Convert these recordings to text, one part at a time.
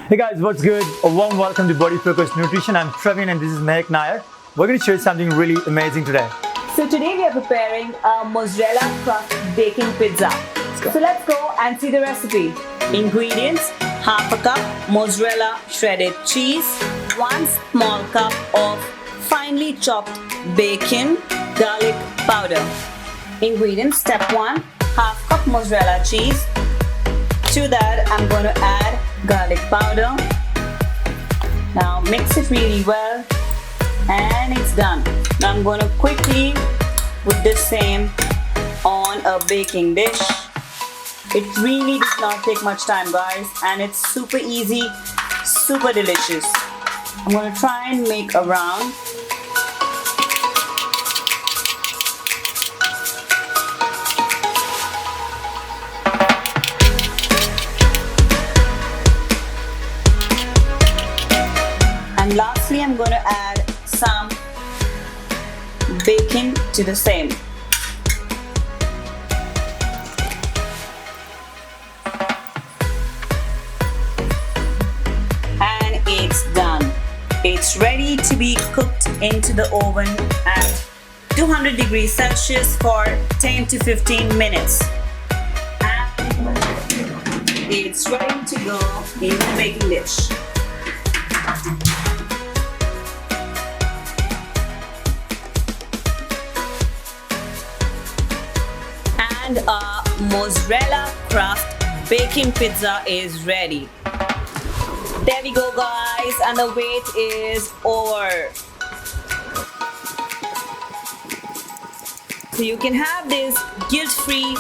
Hey guys, what's good? A warm welcome to BodyProCoach Nutrition. I'm Praveen and this is Maahek Nair. We're going to show you something really amazing today. So today we are preparing a mozzarella crust baking pizza. So let's go and see the recipe. Ingredients: half a cup mozzarella shredded cheese, 1 small cup of finely chopped bacon, garlic powder. Ingredients: step 1, half cup mozzarella cheese. To that I'm going to add garlic powder. Now mix it really well and it's done. Now I'm going to quickly put the same on a baking dish. It really does not take much time, guys, and it's super easy, super delicious. I'm going to try and make a round. And lastly, I'm going to add some bacon to the same. And it's done. It's ready to be cooked into the oven at 200 degrees Celsius for 10 to 15 minutes. And it's ready to go in the baking dish. And our mozzarella crust baking pizza is ready. There we go, guys, and the wait is over. So you can have this guilt-free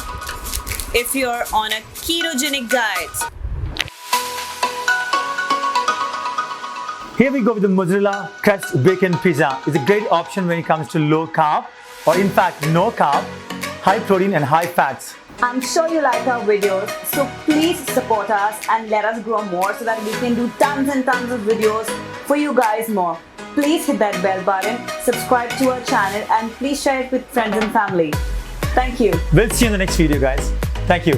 if you're on a ketogenic diet. Here we go with the mozzarella crust bacon pizza. It's a great option when it comes to low carb, or in fact no carb, high protein and high fats. I'm sure you like our videos, so please support us and let us grow more so that we can do tons and tons of videos for you guys more. Please hit that bell button, subscribe to our channel, and please share it with friends and family. Thank you. We'll see you in the next video, guys. Thank you.